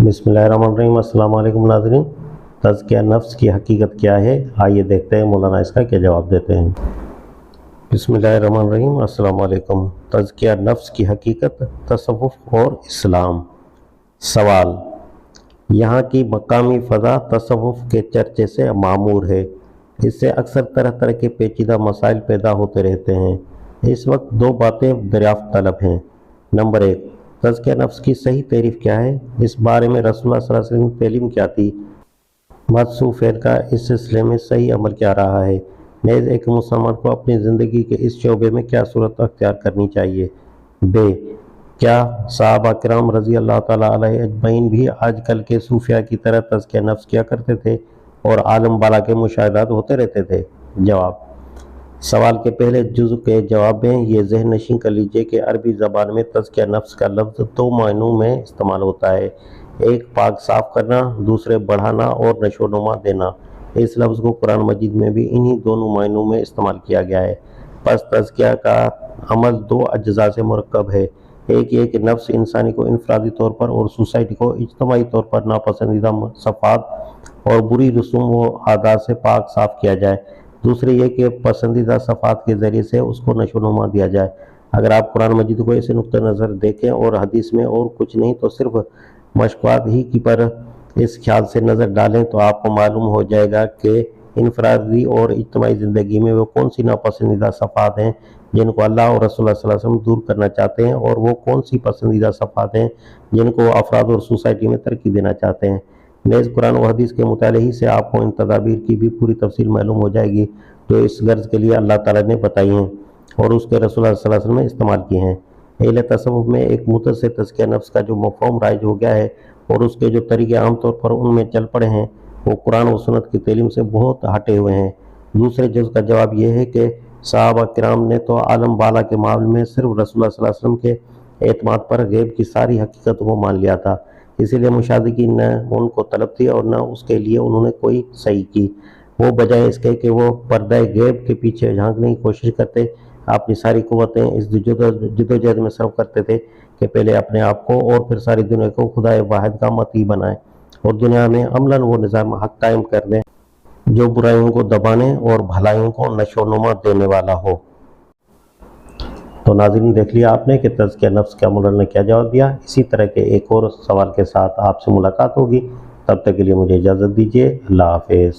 बिस्मिल्लाहिर्रहमानिर्रहीम। अस्सलाम वालेकुम नाज़रीन। तज़किया नफ्स की हकीकत क्या है, आइए देखते हैं मौलाना इसका क्या जवाब देते हैं। बिस्मिल्लाहिर्रहमानिर्रहीम। अस्सलाम वालेकुम। तज़किया नफ्स की हकीकत, तसव्वुफ़ और इस्लाम। सवाल: यहाँ की मकामी फ़ज़ा तसव्वुफ़ के चर्चे से मामूर है। इससे अक्सर तरह तरह के पेचीदा मसाइल पैदा होते रहते हैं। इस वक्त दो बातें दरियाफ़्त तलब हैं। नंबर 1, तज़किया नफ्स की सही तारीफ़ क्या है? इस बारे में रसूलुल्लाह सल्लल्लाहु अलैहि वसल्लम की तालीम क्या थी? मदसूफ़ फ़ेल का इस सिलसिले में सही अमल क्या रहा है? नेज़ एक मुसलमान को अपनी ज़िंदगी के इस शोबे में क्या सूरत अख्तियार करनी चाहिए? बे, क्या सहाबा किराम रज़ी अल्लाह ताला अलैहिम अजमईन भी आजकल के सूफिया की तरह तज़किया नफ्स किया करते थे और आलम बाला के मुशाहिदात होते रहते थे? जवाब: सवाल के पहले जुज़ के जवाब में ये ज़हन नशीं कर लीजिए कि अरबी ज़बान में तज़किया नफ्स का लफ्ज़ दो मायनों में इस्तेमाल होता है। एक पाक साफ़ करना, दूसरे बढ़ाना और नशोनुमा देना। इस लफ्ज़ को कुरान मजीद में भी इन्हीं दोनों मायनों में इस्तेमाल किया गया है। बस तज़किया का अमल दो अज्ज़ा से मुरक्कब है। एक ये कि नफ्स इंसानी को इनफरादी तौर पर और सोसाइटी को इज्तमाई तौर पर नापसंदीदा सफ़ात और बुरी रसूम व आदात से पाक साफ़ किया जाए। दूसरी ये कि पसंदीदा सफ़ात के ज़रिए से उसको नशोनुमा दिया जाए। अगर आप कुरान मजीद को ऐसे नुक्ते नज़र देखें और हदीस में और कुछ नहीं तो सिर्फ मशक़ात ही की पर इस ख्याल से नज़र डालें तो आपको मालूम हो जाएगा कि इनफरादी और इज्तमाई ज़िंदगी में वो कौन सी नापसंदीदा सफ़ात हैं जिनको अल्लाह और रसूलुल्लाह सल्लल्लाहु अलैहि वसल्लम दूर करना चाहते हैं, और वो कौन सी पसंदीदा सफ़ात हैं जिनको अफराद और सोसाइटी में तरक्की देना चाहते हैं। नेज़ कुरान व हदीस के मुताले ही से आपको इन तदाबीर की भी पूरी तफसील मालूम हो जाएगी जो इस गर्ज के लिए अल्लाह ताला ने बताई हैं और उसके रसूलुल्लाह सल्लल्लाहु अलैहि वसल्लम ने इस्तेमाल किए हैं। अहले तसव्वुफ़ में एक मुद्दत से तज़किया नफ्स का जो मफ़हूम राइज हो गया है और उसके जो तरीके आम तौर पर उनमें चल पड़े हैं वो कुरान व सुन्नत की तालीम से बहुत हटे हुए हैं। दूसरे जुज़ का जवाब यह है कि सहाबा किराम ने तो आलम बाला के मामले में सिर्फ रसूलुल्लाह सल्लल्लाहु अलैहि वसल्लम के एतमाद पर गैब की सारी हकीकतों को मान लिया था। इसीलिए मुशाहिदीन न उनको तलब थी और न उसके लिए उन्होंने कोई सही की। वो बजाय इसके कि वो पर्दा गैब के पीछे झांकने की कोशिश करते, अपनी सारी कुव्वतें इस जद्दोजहद में सर्व करते थे कि पहले अपने आप को और फिर सारी दुनिया को खुदा वाहिद का मती बनाएं और दुनिया में अमलन वो निज़ाम हक कायम कर दें जो बुराइयों को दबाने और भलाइयों को नशोनुमा देने वाला हो। तो नाज़रीन, देख लिया आपने कि तज़किया नफ्स का मौलाना ने क्या जवाब दिया। इसी तरह के एक और सवाल के साथ आपसे मुलाकात होगी। तब तक के लिए मुझे इजाज़त दीजिए। अल्लाह हाफ़िज़।